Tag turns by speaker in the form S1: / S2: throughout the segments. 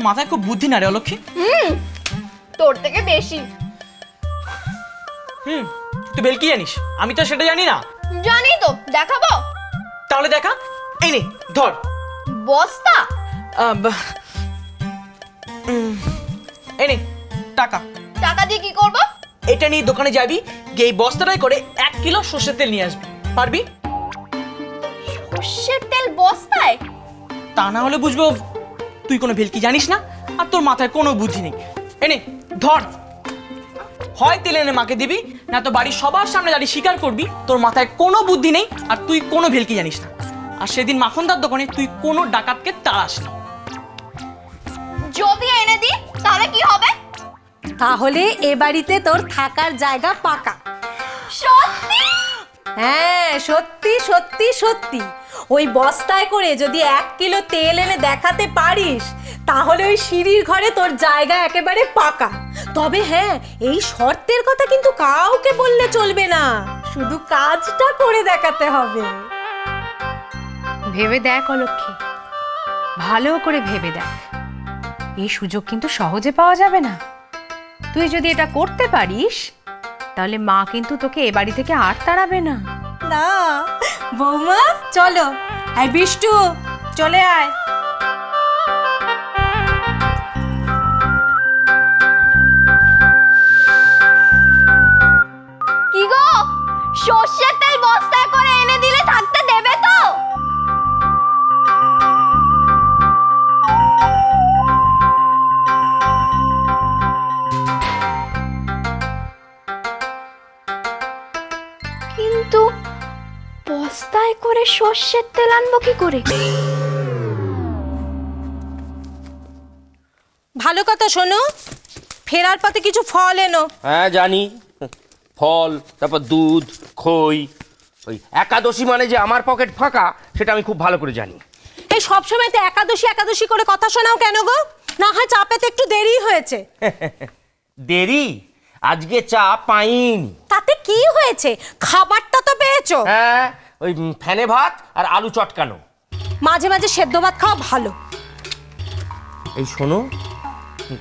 S1: তোর মাথায় খুব বুদ্ধি না রে অলক্ষী।
S2: তোর থেকে বেশি।
S1: তুই ভেলকি জানিস? আমি তো সেটা জানি না।
S2: জানি তো, দেখাবো?
S1: তাহলে দেখা। এই নে ধর।
S2: বস্তা?
S1: এই নে টাকা।
S2: টাকা দিয়ে কি করব?
S1: এটা নিয়ে দোকানে যাবি, গিয়ে এই বস্তাটাই করে 1 কিলো সরষের তেল নিয়ে আসবি। পারবি?
S2: সরষের তেল বস্তায়?
S1: তা না হলে বুঝবো তুই কোনো ভেলকি জানিস না আর তোর মাথায় কোনো বুদ্ধি নেই। এনে ধর। হয় তেল এনে মাকে দিবি, না তো বাড়ির সবার সামনে দাঁড়িয়ে স্বীকার করবি তোর মাথায় কোনো বুদ্ধি নেই আর তুই কোনো ভেলকি জানিস না। আর সেদিন মাখনদার দোকানে তুই কোনো ডাকাতকে তাড়াসনি।
S2: যদি এনে দি তাহলে কি হবে?
S3: তাহলে এ বাড়িতে তোর থাকার জায়গা পাকা।
S2: সত্যি?
S3: হ্যাঁ, সত্যি সত্যি সত্যি। ওই বস্তায় করে যদি 1 কিলো তেল এনে দেখাতে পারিস তাহলে ওই সিঁড়ির ঘরে তোর জায়গা একেবারে পাকা। তবে হ্যাঁ, এই শর্তের কথা কিন্তু কাউকে বললে চলবে না, শুধু কাজটা করে দেখাতে হবে।
S4: ভেবে দেখ অলক্ষী, ভালো করে ভেবে দেখ। এই সুযোগ কিন্তু সহজে পাওয়া যাবে না। তুই যদি এটা করতে পারিস তাহলে মা কিন্তু তোকে এ বাড়ি থেকে আর তাড়াবে না।
S3: না বৌমা, চলো। আয় বিষ্টু, চলে আয়।
S2: কি গো, সরষের তেল বস্তায় করে এনে দিলে থাকতে দেবে তো? কিন্তু বস্তায় করে সরষের তেল আনবো কি করে?
S3: ভালো কথা শোনো, ফেরার পথে কিছু ফল এনো।
S5: হ্যাঁ জানি, ফল, তারপর দুধ, খই। ওই একাদশী মানে যে আমার পকেট ফাঁকা সেটা আমি খুব ভালো করে জানি।
S3: এই সবসময় তো একাদশী একাদশী করে কথা শোনাও কেন গো? না হয় চা পেতে একটু দেরি হয়েছে।
S5: দেরি? আজকে চা পাইনি।
S3: তাতে কি হয়েছে, খাবারটা তো পেয়েছো।
S5: হ্যাঁ, ওই ফ্যানে ভাত আর আলু চটকানো।
S3: মাঝে মাঝে সেদ্ধ ভাত খাওয়া ভালো।
S5: এই শোনো,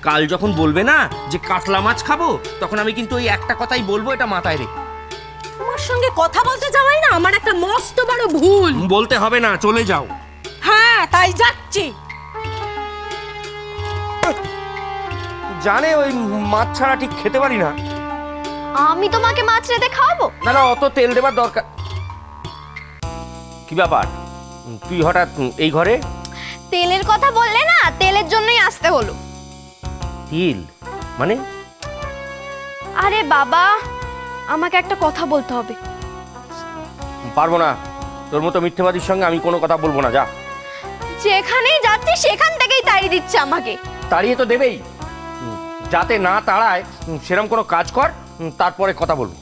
S5: কাল যখন বলবে না যে কাতলা মাছ খাবো, তখন আমি কিন্তু ওই একটা কথাই বলবো, এটা মাথায় রেখে।
S3: তোমার সঙ্গে কথা বলতে যাওয়াই না আমার একটা মস্ত বড় ভুল।
S5: বলতে হবে না, চলে যাও।
S3: হ্যাঁ, তাই যাচ্ছি।
S5: জানে ওই মাছ ছাড়া ঠিক খেতে পারি না।
S2: আমি তোমাকে মাছ রেঁধে খাওয়াবো?
S5: না না, অত তেল দেবার দরকার। কি ব্যাপার, তুই হঠাৎ এই ঘরে?
S2: তেলের কথা বললে না, তেলের জন্যই আসতে হলো।
S5: তেল মানে?
S2: আরে বাবা, আমাকে একটা কথা বলতে হবে।
S5: পারবো না, তোর মতো মিথ্যেবাদীর সঙ্গে আমি কোনো কথা বলবো না। যা।
S2: যেখানেই যাচ্ছি সেখান থেকেই তাড়িয়ে দিচ্ছে আমাকে।
S5: তাড়িয়ে তো দেবেই, যাতে না তাড়ায় সেরকম কোনো কাজ কর, তারপরে কথা বলবো।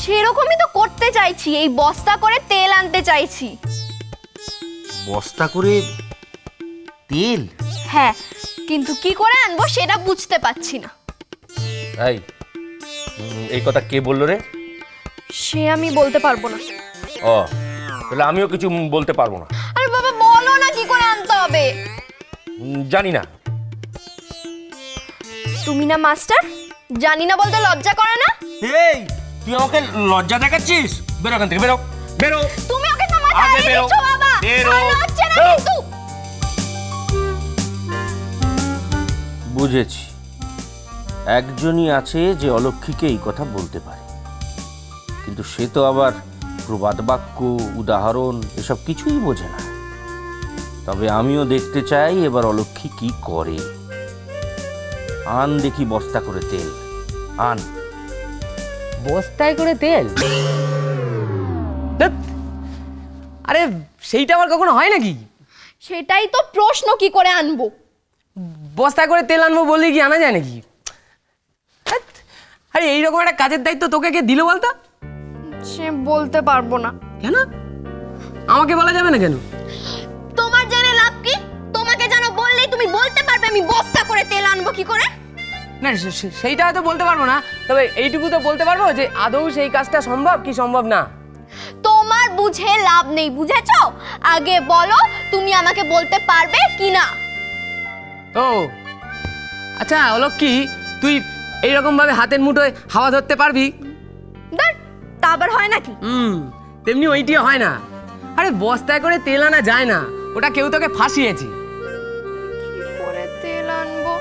S2: সেরকমই তো করতে চাইছি, এই বস্তা করে তেল আনতে চাইছি।
S5: বস্তা করে তেল?
S2: হ্যাঁ, কিন্তু কি করে আনবো সেটা বুঝতে পারছি না।
S5: এই কথা কে বললো রে?
S2: সে আমি বলতে পারবো না।
S5: ও, তাহলে আমিও কিছু বলতে পারবো না।
S2: আরে বাবা, বলো না কি করে আনতে হবে।
S5: জানি না।
S2: তুমি না মাস্টার, জানি না বলতে লজ্জা করে না?
S5: এই, তুই আমাকে লজ্জা দেখাচ্ছিস? বেরো এখান থেকে, বেরো বেরো।
S2: তুমি ওকে থামাতে
S5: আগে বেরো,
S2: দিচ্ছো বাবা।
S5: বেরো,
S2: ভালো হচ্ছে না
S5: বেরো।
S2: কিন্তু।
S5: বুঝেছি, একজনই আছে যে অলক্ষীকে এই কথা বলতে পারে, কিন্তু সে তো আবার প্রবাদ বাক্য, উদাহরণ এসব কিছুই বোঝে না। তবে আমিও দেখতে চাই এবার অলক্ষী কি করে। আন দেখি বস্তা করে তেল, আন।
S1: বস্তায় করে তেল? আরে সেইটা আমার কখনো হয় নাকি?
S2: সেটাই তো প্রশ্ন, কি করে আনবো?
S1: বস্তায় করে তেল আনবো বললে কি আনা যায় নাকি? আরে এইরকম একটা কাজের দায়িত্ব তোকে কে দিল বলতো?
S2: সে বলতে পারবো না।
S1: কেন? আমাকে বলা যাবে না কেন?
S2: তোমার জেনে লাভ কি? তোমাকে জানো বললেই তুমি বলতে পারবে আমি বস্তা করে তেল আনবো কি করে?
S1: না, সেইটা হয়তো বলতে পারবো না, তবে এইটুকু তো বলতে পারবো যে আদৌ সেই কাজটা সম্ভব কি সম্ভব না।
S2: তোমার বুঝে লাভ নেই, বুঝেছো? আগে বলো তুমি আমাকে বলতে পারবে কি না।
S1: ও,
S6: আচ্ছা অলক্ষী, তুই এইরকম ভাবে হাতের মুঠোয় হাওয়া ধরতে পারবি?
S2: তা আবার হয় নাকি?
S6: তেমনি ওইটিও হয় না। আরে বস্তায় করে তেল আনা যায় না, ওটা কেউ তোকে ফাঁসিয়েছে।
S2: কি করে তেল আনবো?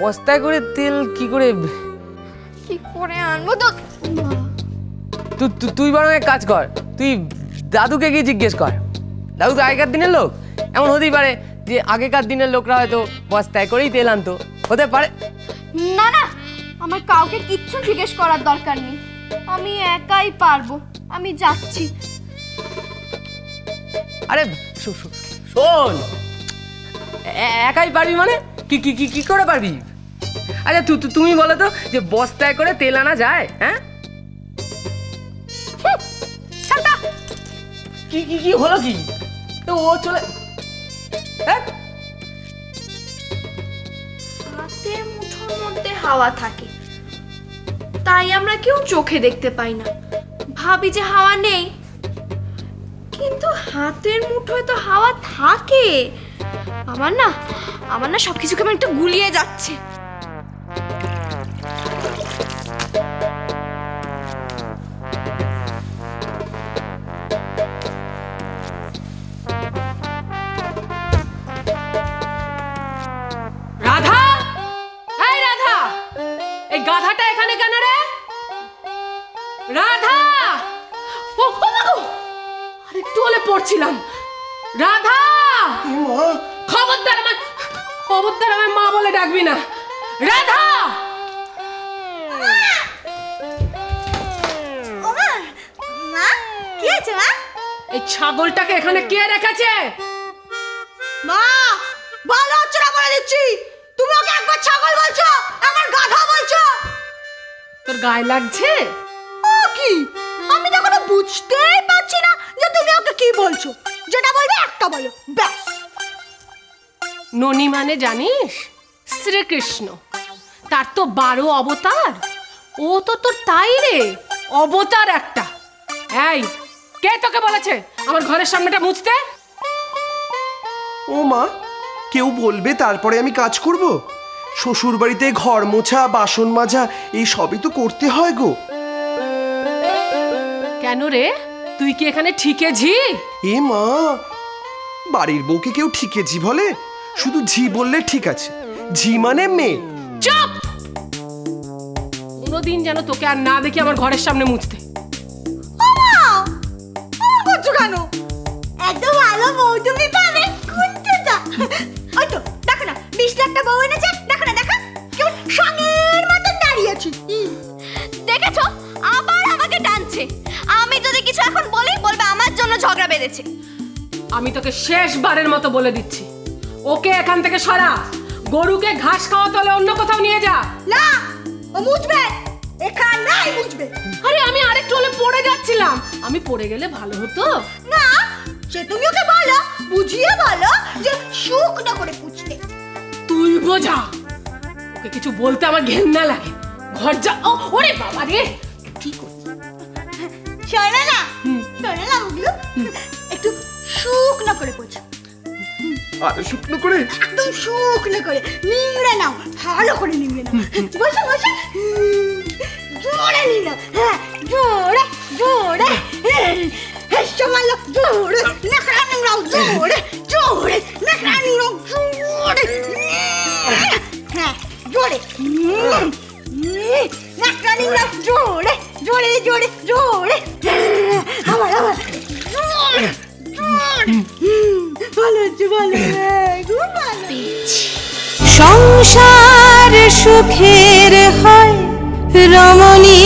S6: বস্তায় করে তেল কি করে
S2: আনবো তো?
S6: তুই বরং এক কাজ কর, তুই দাদুকে গিয়ে জিজ্ঞেস কর। দাদু তো আগেকার দিনের লোক, এমন হতেই পারে যে আগেকার দিনের লোকরা হয়তো বস্তায় করেই তেল আনতো, হতে পারে।
S2: না না, আমার কাউকে কিচ্ছু জিজ্ঞেস করার দরকার নেই, আমি একাই পারবো, আমি যাচ্ছি।
S6: আরে শোন, একাই পারবি মানে কি কি কি করে পারবি? আচ্ছা তুমি বলো তো যে বস্তায় করে তেল আনা যায়? হ্যাঁ, কি কি কি হলো কি? তো ও চলে
S2: হাতের মুঠোর মধ্যে হাওয়া থাকে, তাই আমরা কেউ চোখে দেখতে পাই না, ভাবি যে হাওয়া নেই, কিন্তু হাতের মুঠোয় তো হাওয়া থাকে। আমার না সবকিছু কেমন একটু গুলিয়ে যাচ্ছে।
S3: রাধা, এই রাধা, এই গাধাটা এখানে কেন রে? রাধা, ও বাবু, আরে একটু হলে পড়ছিলাম। রাধা, খবরদার আমার মা বলে ডাকবি না। রাধা,
S2: কি আছে মা?
S3: এই ছাগলটাকে এখানে কে রেখেছে?
S7: মা, ভালো হচ্ছে না বলে দিচ্ছি। তুমি ওকে একবার ছাগল বলছো, আমার গাধা বলছো।
S3: তোর গায়ে লাগছে?
S7: ও কি, আমি তো কোনো বুঝতেই পারছি না যে তুমি ওকে কি বলছো। যেটা বলবে একটা বলো, ব্যাস।
S3: ননি মানে জানিস? শ্রীকৃষ্ণ, তার তো 12 অবতার। ও তো তোর তাই রে, অবতার একটা। এই, কে তোকে বলেছে আমার ঘরের সামনেটা মুছতে?
S8: ও মা, কেউ বলবে তারপরে আমি কাজ করব? শ্বশুর বাড়িতে ঘর মোছা, বাসন মাজা, এই সবই তো করতে হয় গো।
S3: কেন রে, তুই কি এখানে ঠিকে ঝি?
S8: এ মা, বাড়ির বউকে কেউ ঠিকে ঝি বলে? শুধু ঝি বললে ঠিক আছে, ঝি মানে মেয়ে।
S3: চুপ! কোনোদিন যেন তোকে আর না দেখি আমার ঘরের সামনে মুছতে।
S7: করছো কেন? এত ভালো বউ তুমি পাবে কোনটা? ওই তো দেখো না, মিষ্টি একটা বউ এনেছে। দেখো না, দেখো কেমন সঙ্গের মতন দাঁড়িয়ে আছে।
S2: দেখেছো, আবার আমাকে টানছে। আমি যদি কিছু এখন বলি, বলবে আমার জন্য ঝগড়া বেঁধেছে।
S3: আমি তোকে শেষবারের মতো বলে দিচ্ছি, ওকে এখান থেকে সরা। গরুকে ঘাস খাওয়াতে হলে অন্য কোথাও নিয়ে যা।
S7: না, ও মুছবে, এখানেই মুছবে।
S3: আরে আমি আরেকটু হলে পড়ে যাচ্ছিলাম, আমি পড়ে গেলে ভালো হতো
S7: না। সে তুমি ওকে বলো, বুঝিয়ে বলো যে শুকনো করে মুছতে।
S3: তুই বোঝা, ওকে কিছু বলতে আমার ঘেন্না লাগে। ঘর যা। ওরে বাবা রে,
S7: ঠিক আছে, শোনো না, শোনো না ওগুলো একটু শুকনো করে পোছো।
S8: আর শুকনো করে,
S7: একদম শুকনো করে নিংড়ে নাও, ভালো করে নিংড়ে নাও। বসো বসো, জোরে নিংড়ে, হ্যাঁ জোরে জোরে, সমালো জোরে, নাকড়া নিংড়াও জোরে জোরে, নাকড়া নিংড়াও জোরে, হ্যাঁ জোরে, নাকড়া নিংড়াও জোরে জোরে জোরে জোরে, আবার আবার জোরে জোরে। ভালো হচ্ছে, ভালো, খুব ভালো।
S9: সংসার সুখের হয় রমণী।